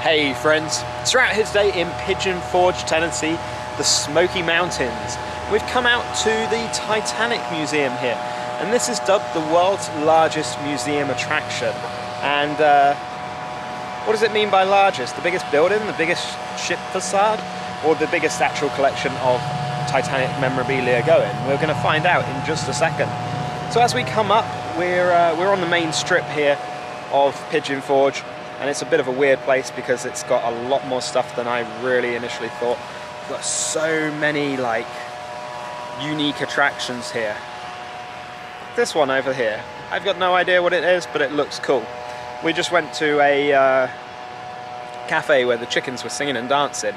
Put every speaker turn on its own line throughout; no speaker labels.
Hey friends, it's out here today in Pigeon Forge, Tennessee, the Smoky Mountains. We've come out to the Titanic Museum here, and this is dubbed the world's largest museum attraction. And what does it mean by largest? The biggest building, the biggest ship facade, or the biggest actual collection of Titanic memorabilia going? We're going to find out in just a second. So as we come up, we're on the main strip here of Pigeon Forge. And it's a bit of a weird place because it's got a lot more stuff than I really initially thought. We've got so many like unique attractions here. This one over here, I've got no idea what it is, but it looks cool. We just went to a cafe where the chickens were singing and dancing.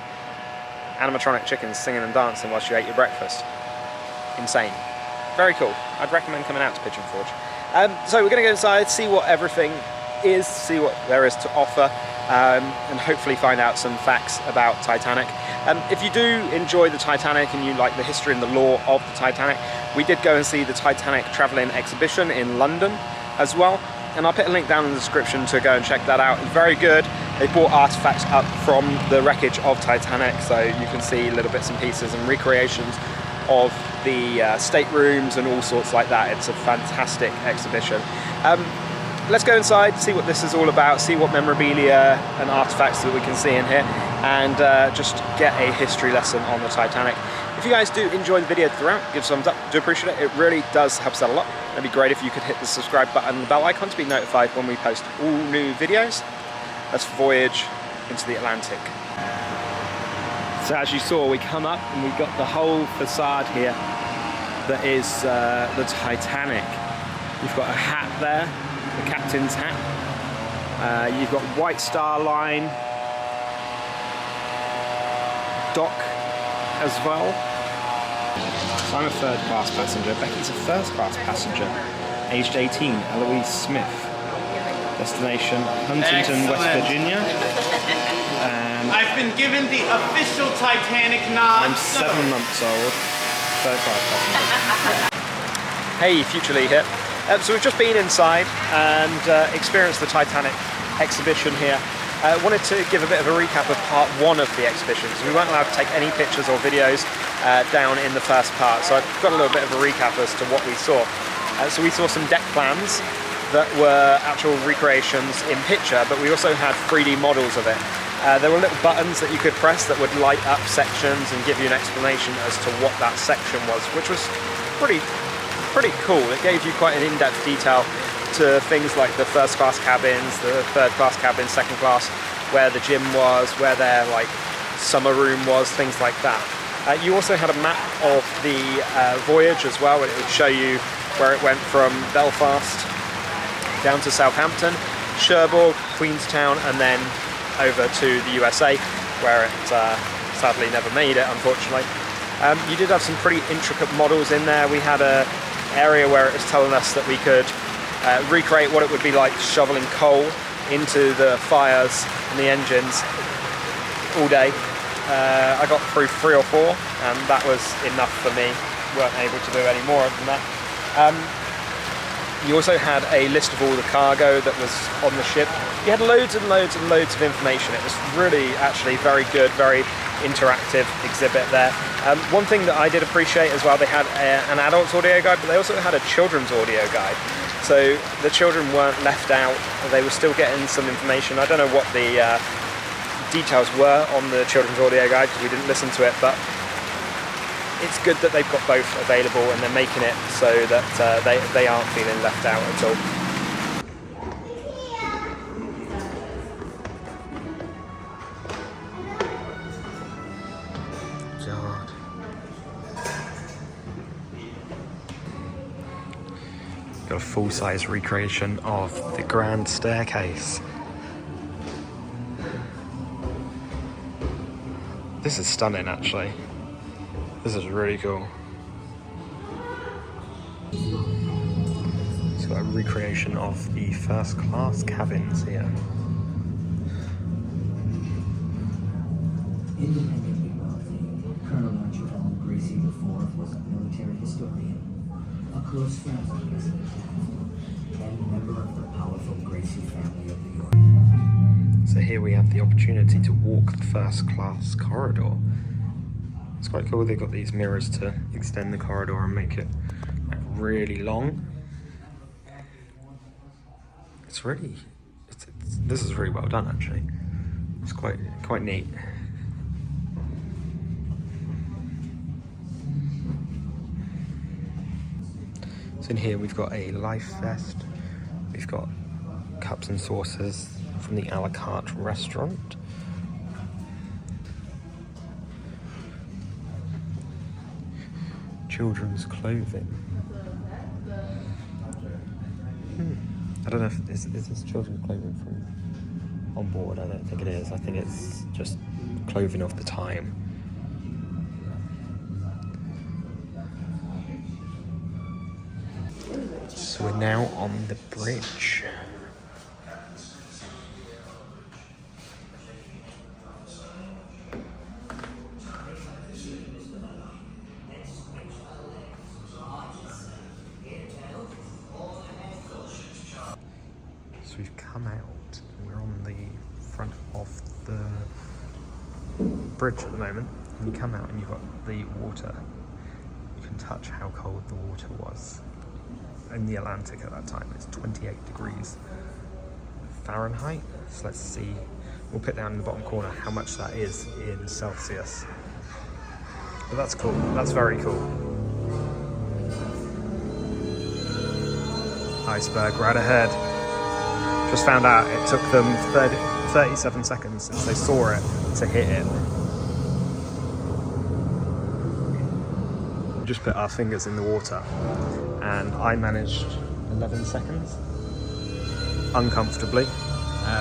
Animatronic chickens singing and dancing whilst you ate your breakfast. Insane. Very cool. I'd recommend coming out to Pigeon Forge. So we're going to go inside, see what everything is, see what there is to offer, and hopefully find out some facts about Titanic. If you do enjoy the Titanic and you like the history and the lore of the Titanic, we did go and see the Titanic Travelling Exhibition in London as well, and I'll put a link down in the description to go and check that out. It's very good. They brought artifacts up from the wreckage of Titanic, so you can see little bits and pieces and recreations of the staterooms and all sorts like that. It's a fantastic exhibition. Let's go inside, see what this is all about, see what memorabilia and artifacts that we can see in here, and just get a history lesson on the Titanic. If you guys do enjoy the video throughout, give a thumbs up, do appreciate it. It really does help us out a lot. It'd be great if you could hit the subscribe button and the bell icon to be notified when we post all new videos. Let's voyage into the Atlantic. So as you saw, we come up and we've got the whole facade here that is the Titanic. You've got a hat there, the captain's hat. You've got White Star Line dock as well. So I'm a third class passenger. Becky's a first class passenger, aged 18, Eloise Smith. Destination Huntington, West Virginia. And
I've been given the official Titanic nod.
I'm 7 months old, third class passenger. Hey, Future Lee here. So we've just been inside and experienced the Titanic exhibition here. I wanted to give a bit of a recap of part 1 of the exhibition, because we weren't allowed to take any pictures or videos down in the first part. So I've got a little bit of a recap as to what we saw. So we saw some deck plans that were actual recreations in picture, but we also had 3D models of it. There were little buttons that you could press that would light up sections and give you an explanation as to what that section was, which was pretty cool. It gave you quite an in-depth detail to things like the first class cabins, the third class cabins, second class, where the gym was, where their like summer room was, things like that. You also had a map of the voyage as well, and it would show you where it went from Belfast down to Southampton, Cherbourg, Queenstown, and then over to the USA, where it sadly never made it, unfortunately. You did have some pretty intricate models in there. We had a area where it was telling us that we could recreate what it would be like shoveling coal into the fires and the engines all day. I got through 3 or 4, and that was enough for me. Weren't able to do any more than that. You also had a list of all the cargo that was on the ship. You had loads and loads and loads of information. It was really actually very good, very interactive exhibit there. One thing that I did appreciate as well, they had an adult's audio guide, but they also had a children's audio guide. So the children weren't left out. They were still getting some information. I don't know what the details were on the children's audio guide because we didn't listen to it, but it's good that they've got both available and they're making it so that they aren't feeling left out at all. God. Got a full-size recreation of the Grand Staircase. This is stunning, actually. This is really cool. It's got a recreation of the first class cabins here.
Independently wealthy, Colonel Archibald Gracie IV was a military historian, a close friend of President and member of the powerful Gracie family of New York.
So here here we have the opportunity to walk the first class corridor. It's quite cool, they've got these mirrors to extend the corridor and make it like really long. It's really, this is really well done actually. It's quite neat. So in here we've got a life vest, we've got cups and saucers from the a la carte restaurant. Children's clothing. I don't know if is this children's clothing from on board. I don't think it is. I think it's just clothing of the time. So we're now on the bridge. So we've come out and we're on the front of the bridge at the moment. And you come out and you've got the water. You can touch how cold the water was in the Atlantic at that time. It's 28 degrees Fahrenheit. So let's see, we'll put down in the bottom corner how much that is in Celsius. But that's cool, that's very cool. Iceberg right ahead. Just found out it took them 37 seconds since they saw it to hit it. We just put our fingers in the water and I managed 11 seconds, uncomfortably.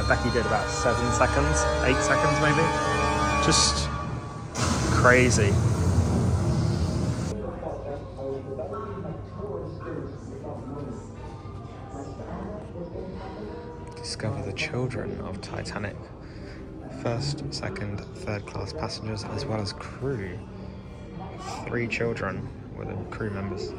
Becky did about 7 seconds, 8 seconds maybe. Just crazy. Discover the children of Titanic. First, second, third class passengers as well as crew. 3 children were the crew members.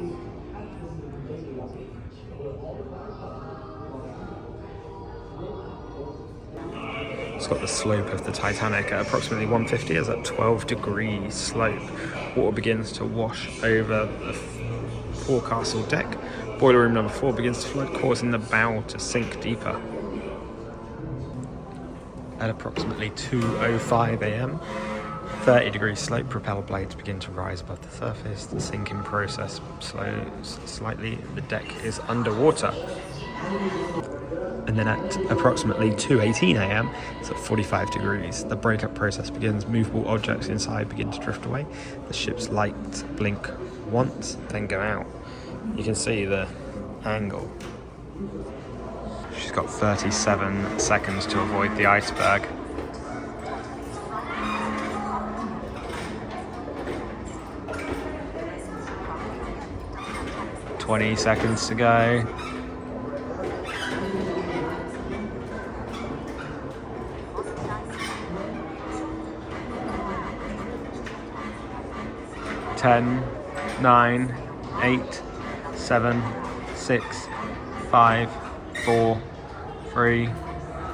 It's got the slope of the Titanic at approximately 150 as a 12-degree slope. Water begins to wash over the forecastle deck. Boiler room number 4 begins to flood, causing the bow to sink deeper. At approximately 2:05 AM, 30-degree slope, propeller blades begin to rise above the surface. The sinking process slows slightly. The deck is underwater. And then at approximately 2:18 AM, it's at 45 degrees. The breakup process begins. Movable objects inside begin to drift away. The ship's lights blink once, then go out. You can see the angle. She's got 37 seconds to avoid the iceberg. "20 seconds to go. Ten, 9, 8, 7, 6, 5, 4, 3,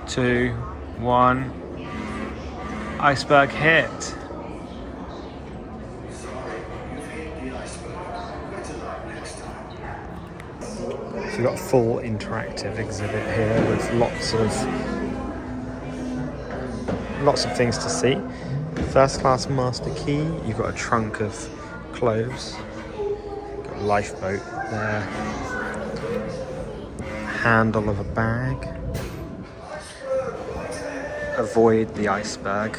2, 1. Iceberg hit. So we've got a full interactive exhibit here with lots of things to see. First class master key. You've got a trunk of clothes. Got a lifeboat there. Handle of a bag. Avoid the iceberg.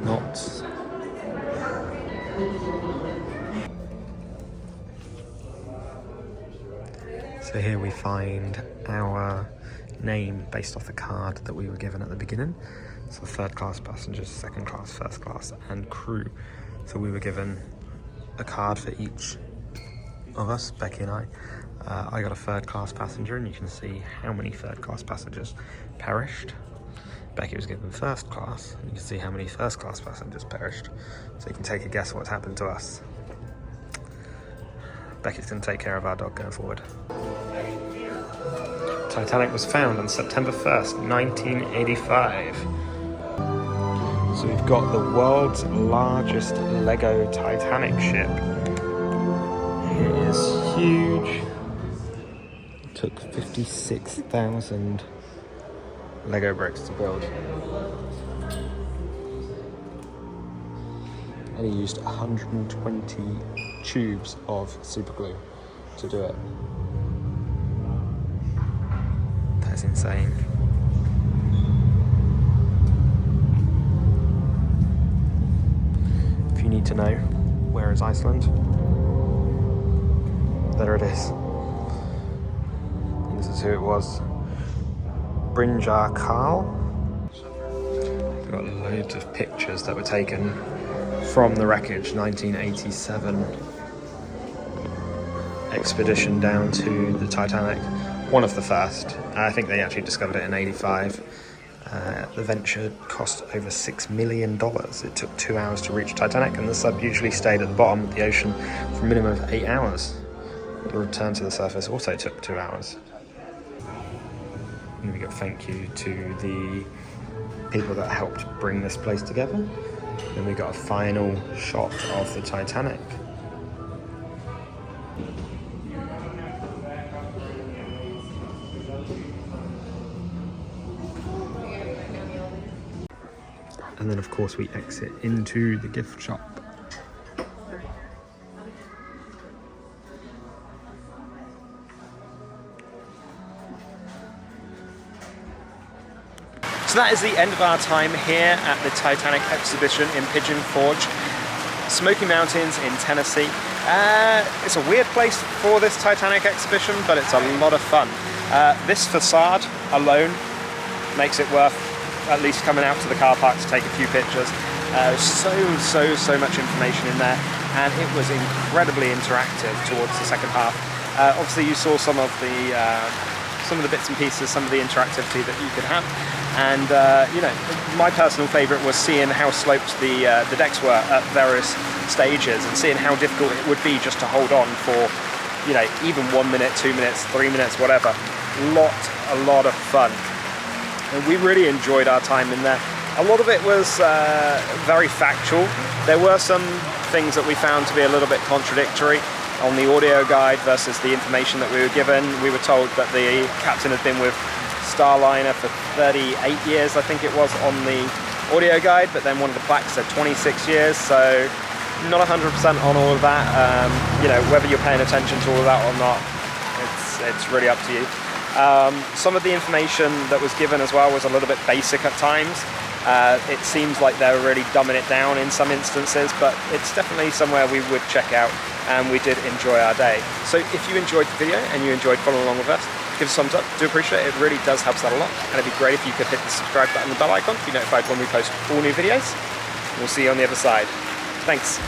Knots. So here we find our name based off the card that we were given at the beginning. So third class passengers, second class, first class, and crew. So we were given a card for each of us, Becky and I. I got a third class passenger, and you can see how many third class passengers perished. Becky was given first class, and you can see how many first class passengers perished. So you can take a guess what's happened to us. Becky's going to take care of our dog going forward. Titanic was found on September 1st, 1985. So we've got the world's largest Lego Titanic ship. It is huge. It took 56,000 Lego bricks to build. And he used 120 tubes of super glue to do it. That's insane. If you need to know, where is Iceland? There it is. And this is who it was. Brynjar Carl. We've got loads of pictures that were taken from the wreckage, 1987 expedition down to the Titanic. One of the first. I think they actually discovered it in 85. The venture cost over $6 million. It took 2 hours to reach Titanic, and the sub usually stayed at the bottom of the ocean for a minimum of 8 hours. The return to the surface also took 2 hours. And we got thank you to the people that helped bring this place together. Then we got a final shot of the Titanic. And then of course we exit into the gift shop. So that is the end of our time here at the Titanic exhibition in Pigeon Forge, Smoky Mountains in Tennessee. It's a weird place for this Titanic exhibition, but it's a lot of fun. This facade alone makes it worth at least coming out to the car park to take a few pictures. So much information in there, and it was incredibly interactive towards the second half. Obviously you saw some of the bits and pieces, some of the interactivity that you could have. And you know, my personal favourite was seeing how sloped the decks were at various stages, and seeing how difficult it would be just to hold on for, you know, even 1 minute, 2 minutes, 3 minutes, whatever. A lot of fun. And we really enjoyed our time in there. A lot of it was very factual. There were some things that we found to be a little bit contradictory on the audio guide versus the information that we were given. We were told that the captain had been with Starliner for 38 years, I think it was, on the audio guide, but then one of the plaques said 26 years, so not 100% on all of that. You know, whether you're paying attention to all of that or not, it's really up to you. Some of the information that was given as well was a little bit basic at times. It seems like they were really dumbing it down in some instances, but it's definitely somewhere we would check out, and we did enjoy our day. So if you enjoyed the video and you enjoyed following along with us, give us a thumbs up. Do appreciate it. It really does help us out a lot, and it'd be great if you could hit the subscribe button and the bell icon to be notified when we post all new videos. We'll see you on the other side. Thanks.